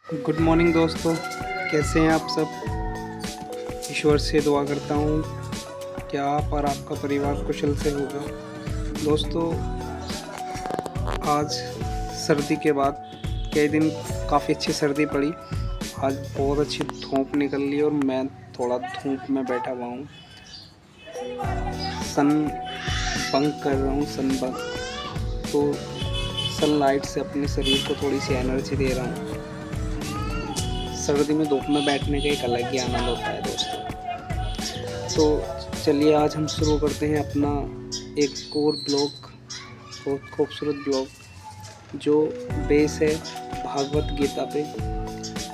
Good morning दोस्तों, कैसे हैं आप सब। ईश्वर से दुआ करता हूँ कि आप और आपका परिवार कुशल से होगा। दोस्तों, आज सर्दी के बाद कई दिन काफ़ी अच्छी सर्दी पड़ी। आज बहुत अच्छी धूप निकल रही और मैं थोड़ा धूप में बैठा हुआ हूँ। सन बंक कर रहा हूँ, सन बंक। तो सनलाइट से अपने शरीर को थोड़ी सी एनर्जी दे रहा हूँ। सर्दी में धूप में बैठने का एक अलग ही आनंद होता है दोस्तों। तो चलिए आज हम शुरू करते हैं अपना एक और ब्लॉग, बहुत खूबसूरत ब्लॉग जो बेस है भागवत गीता पे।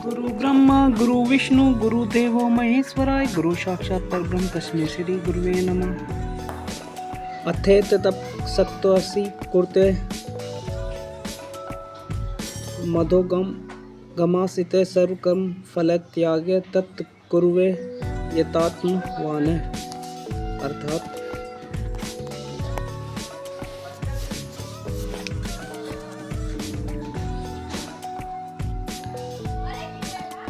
गुरु ब्रह्मा गुरु विष्णु गुरु देवो महेश्वराय गुरु साक्षात परब्रह्म तस्मै श्री गुरुवे नमः। अथेत तप सत्वसी कुर्ते मधोगम गमासिते सर्वकर्म फल त्यागे तत् कुरुवे यतात्मवान। अर्थात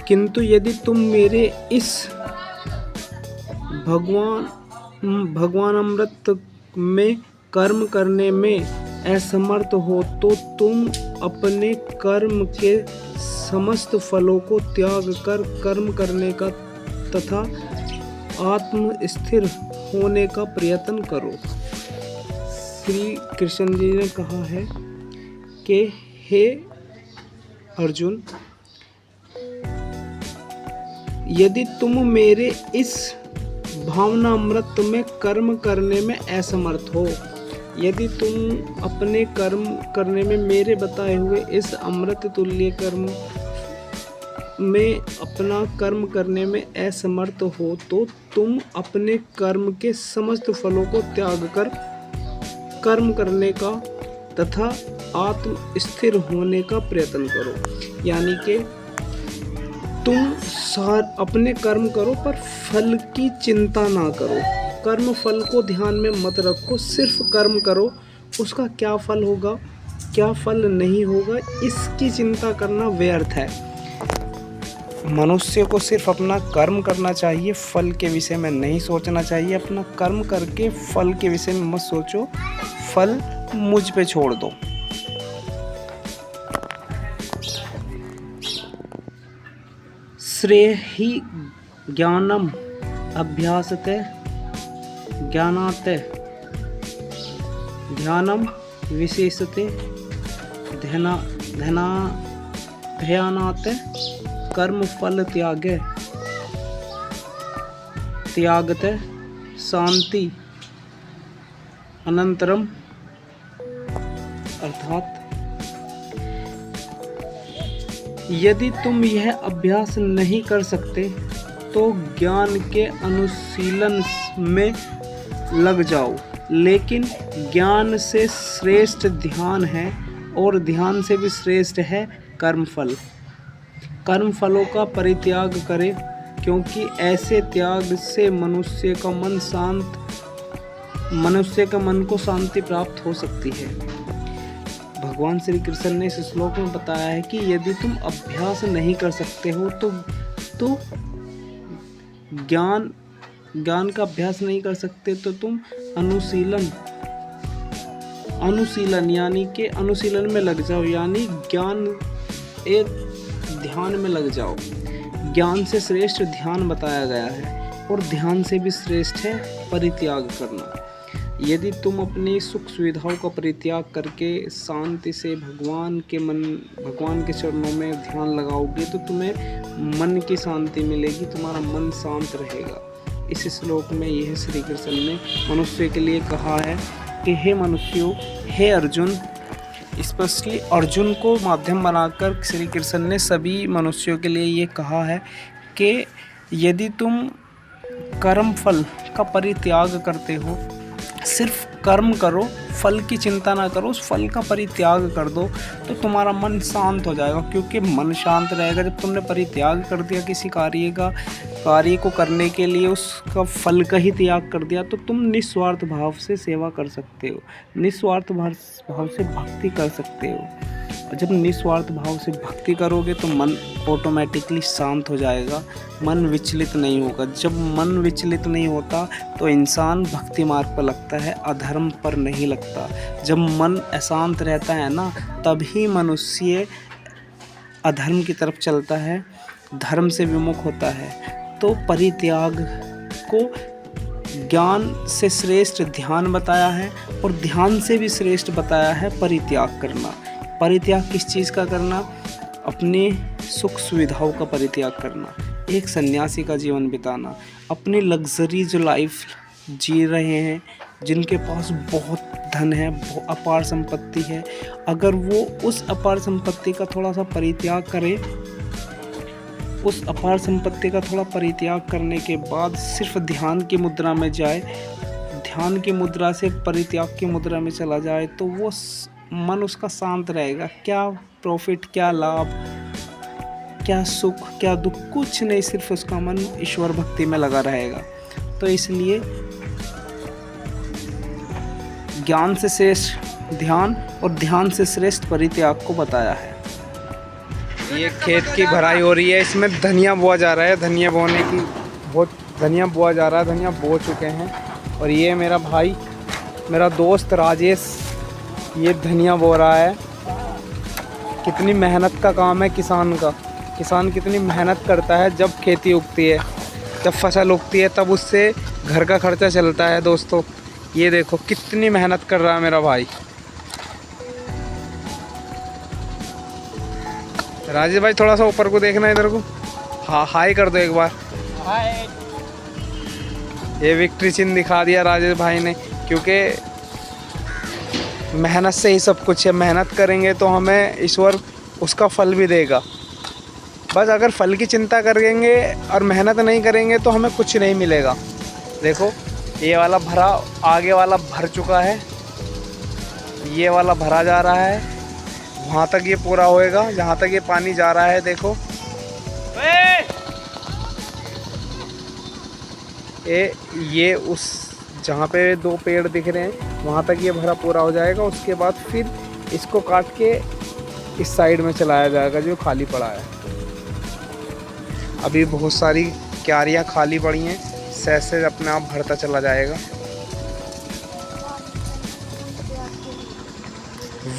किंतु यदि तुम मेरे इस भगवान अमृत में कर्म करने में असमर्थ हो तो तुम अपने कर्म के समस्त फलों को त्याग कर कर्म करने का तथा आत्म स्थिर होने का प्रयत्न करो। श्री कृष्ण जी ने कहा है कि हे अर्जुन, यदि तुम मेरे इस भावना अमृत में कर्म करने में असमर्थ हो, यदि तुम अपने कर्म करने में मेरे बताए हुए इस अमृत तुल्य कर्म में अपना कर्म करने में असमर्थ हो तो तुम अपने कर्म के समस्त फलों को त्याग कर कर्म करने का तथा आत्म स्थिर होने का प्रयत्न करो। यानी कि तुम अपने कर्म करो पर फल की चिंता ना करो। कर्म फल को ध्यान में मत रखो, सिर्फ कर्म करो। उसका क्या फल होगा, क्या फल नहीं होगा, इसकी चिंता करना व्यर्थ है। मनुष्य को सिर्फ अपना कर्म करना चाहिए, फल के विषय में नहीं सोचना चाहिए। अपना कर्म करके फल के विषय में मत सोचो, फल मुझ पे छोड़ दो। श्रेहि ज्ञानम अभ्यासते ज्ञानात् ध्यानम विशेषते ध्यानात् कर्म फल त्यागते शांति अनंतरम। अर्थात यदि तुम यह अभ्यास नहीं कर सकते तो ज्ञान के अनुशीलन में लग जाओ। लेकिन ज्ञान से श्रेष्ठ ध्यान है और ध्यान से भी श्रेष्ठ है कर्मफल। कर्मफलों का परित्याग करें, क्योंकि ऐसे त्याग से मनुष्य का मन को शांति प्राप्त हो सकती है। भगवान श्री कृष्ण ने इस श्लोक में बताया है कि यदि तुम अभ्यास नहीं कर सकते हो तो ज्ञान का अभ्यास नहीं कर सकते तो तुम अनुशीलन यानी कि अनुशीलन में लग जाओ, यानी ज्ञान एक ध्यान में लग जाओ। ज्ञान से श्रेष्ठ ध्यान बताया गया है और ध्यान से भी श्रेष्ठ है परित्याग करना। यदि तुम अपनी सुख सुविधाओं का परित्याग करके शांति से भगवान के चरणों में ध्यान लगाओगे तो तुम्हें मन की शांति मिलेगी, तुम्हारा मन शांत रहेगा। इस श्लोक में यह श्री कृष्ण ने मनुष्य के लिए कहा है कि हे मनुष्यों, हे अर्जुन, स्पेशली अर्जुन को माध्यम बनाकर श्री कृष्ण ने सभी मनुष्यों के लिए ये कहा है कि यदि तुम कर्म फल का परित्याग करते हो, सिर्फ कर्म करो, फल की चिंता ना करो, उस फल का परित्याग कर दो तो तुम्हारा मन शांत हो जाएगा। क्योंकि मन शांत रहेगा जब तुमने परित्याग कर दिया किसी कार्य को करने के लिए, उसका फल का ही त्याग कर दिया, तो तुम निस्वार्थ भाव से सेवा कर सकते हो, निस्वार्थ भाव से भक्ति कर सकते हो। और जब निस्वार्थ भाव से भक्ति करोगे तो मन ऑटोमेटिकली शांत हो जाएगा, मन विचलित नहीं होगा। जब मन विचलित नहीं होता तो इंसान भक्ति मार्ग पर लगता है, अधर्म पर नहीं लगता। जब मन अशांत रहता है ना, तभी मनुष्य अधर्म की तरफ चलता है, धर्म से विमुख होता है। तो परित्याग को ज्ञान से श्रेष्ठ ध्यान बताया है, और ध्यान से भी श्रेष्ठ बताया है परित्याग करना। परित्याग किस चीज़ का करना? अपने सुख सुविधाओं का परित्याग करना, एक सन्यासी का जीवन बिताना, अपनी लग्जरी जो लाइफ जी रहे हैं, जिनके पास बहुत धन है, अपार संपत्ति है, अगर वो उस अपार संपत्ति का थोड़ा सा परित्याग करें, उस अपार संपत्ति का थोड़ा परित्याग करने के बाद सिर्फ ध्यान की मुद्रा में जाए, ध्यान की मुद्रा से परित्याग की मुद्रा में चला जाए, तो वो मन उसका शांत रहेगा। क्या प्रॉफिट, क्या लाभ, क्या सुख, क्या दुख, कुछ नहीं, सिर्फ उसका मन ईश्वर भक्ति में लगा रहेगा। तो इसलिए ज्ञान से श्रेष्ठ ध्यान और ध्यान से श्रेष्ठ परित्याग को बताया है। ये खेत की भराई हो रही है, इसमें धनिया बोआ जा रहा है। धनिया बोने की धनिया बोआ जा रहा है, धनिया बो चुके हैं। और ये मेरा भाई, मेरा दोस्त राजेश, ये धनिया बो रहा है। कितनी मेहनत का काम है किसान का। किसान कितनी मेहनत करता है। जब खेती उगती है, जब फसल उगती है, तब उससे घर का खर्चा चलता है। दोस्तों ये देखो कितनी मेहनत कर रहा है मेरा भाई। राजेश भाई थोड़ा सा ऊपर को देखना, इधर को। हाँ, हाई कर दो एक बार। हाय। ये विक्ट्री चिन्ह दिखा दिया राजेश भाई ने, क्योंकि मेहनत से ही सब कुछ है। मेहनत करेंगे तो हमें ईश्वर उसका फल भी देगा। बस अगर फल की चिंता करेंगे और मेहनत नहीं करेंगे तो हमें कुछ नहीं मिलेगा। देखो ये वाला भरा, आगे वाला भर चुका है, ये वाला भरा जा रहा है, वहाँ तक ये पूरा होएगा जहाँ तक ये पानी जा रहा है। देखो ये उस जहाँ पे दो पेड़ दिख रहे हैं वहाँ तक ये भरा पूरा हो जाएगा। उसके बाद फिर इसको काट के इस साइड में चलाया जाएगा जो खाली पड़ा है। अभी बहुत सारी क्यारियाँ खाली पड़ी हैं, सहज अपने आप भरता चला जाएगा।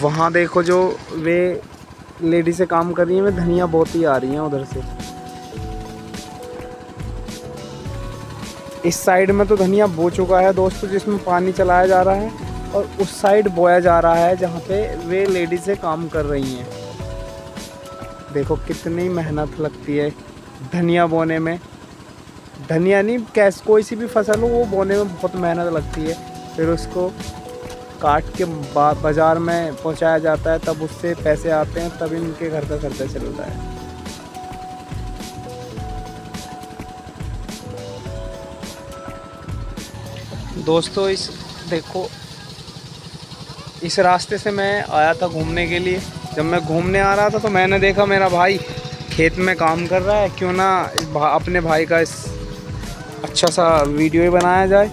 वहाँ देखो जो वे लेडी से काम कर रही हैं, वे धनिया बहुत ही आ रही हैं उधर से। इस साइड में तो धनिया बो चुका है दोस्तों, जिसमें पानी चलाया जा रहा है, और उस साइड बोया जा रहा है जहाँ पे वे लेडी से काम कर रही हैं। देखो कितनी मेहनत लगती है धनिया बोने में। धनिया नहीं, कोई सी भी फसल हो, वो बोने में बहुत मेहनत लगती है। फिर उसको काट के बाज़ार में पहुंचाया जाता है, तब उससे पैसे आते हैं, तब इनके घर का खर्चा चलता है। दोस्तों देखो इस रास्ते से मैं आया था घूमने के लिए। जब मैं घूमने आ रहा था तो मैंने देखा मेरा भाई खेत में काम कर रहा है, क्यों ना अपने भाई का इस अच्छा सा वीडियो ही बनाया जाए।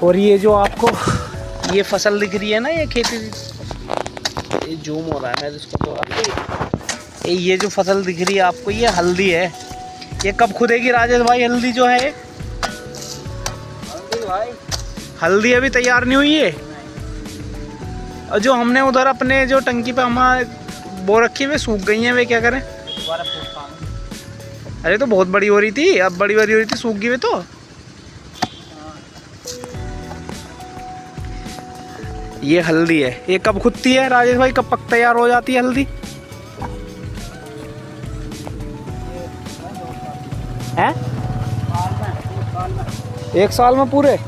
और ये जो आपको ये फसल दिख रही है ना, ये खेती, ये जूम हो रहा है, मैं इसको थोड़ा, ये जो फसल दिख रही है आपको, ये हल्दी है। ये कब खुदेगी राजेश भाई हल्दी जो है? हल्दी अभी तैयार नहीं हुई है। और जो हमने उधर अपने जो टंकी पे हमारे बो रखी है, वे सूख गई हैं, वे क्या करें? अरे तो बहुत बड़ी हो रही थी, अब बड़ी हो रही थी, सूख गई वे तो। ये हल्दी है, ये कब खुदती है राजेश भाई? कब पक तैयार हो जाती है हल्दी? है 1 साल में पूरे।